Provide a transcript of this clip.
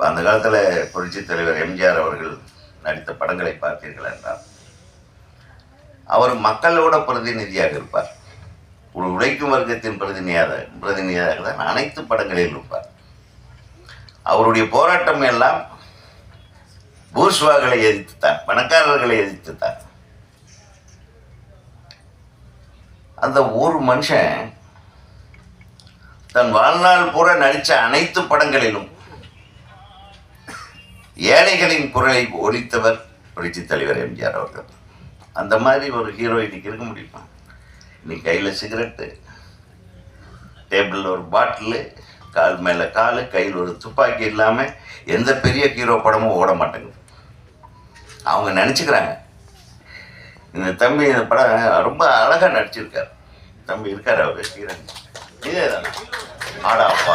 அந்த காலத்தில் புரட்சித் தலைவர் எம்ஜிஆர் அவர்கள் நடித்த படங்களை பார்த்தீர்கள் என்றால் அவர் மக்களோட பிரதிநிதியாக இருப்பார். ஒரு உழைக்கும் வர்க்கத்தின் பிரதிநிதியாக தான் அனைத்து படங்களிலும் இருப்பார். அவருடைய போராட்டம் எல்லாம் பூர்ஷ்வாக்களை எதிர்த்துத்தான், பணக்காரர்களை எதிர்த்துத்தான். அந்த ஒரு மனுஷன் தன் வாழ்நாள் பூரா நடித்த அனைத்து படங்களிலும் ஏழைகளின் குரலை ஒலித்தவர் புரட்சித் தலைவர் எம்ஜிஆர் அவர்கள். அந்த மாதிரி ஒரு ஹீரோ இன்னைக்கு இருக்க முடியுமா? இன்னைக்கு கையில் சிகரெட்டு, டேபிளில் ஒரு பாட்டிலு, கால் மேலே கால், கையில் ஒரு துப்பாக்கி இல்லாமல் எந்த பெரிய ஹீரோ படமும் ஓட மாட்டேங்குது. அவங்க நினச்சிக்கிறாங்க. இந்த தம்பி இந்த படம் ரொம்ப அழகாக நடிச்சிருக்கார். தம்பி இருக்கார், அவர் ஹீரோ இதே தானே ஆடா அப்பா.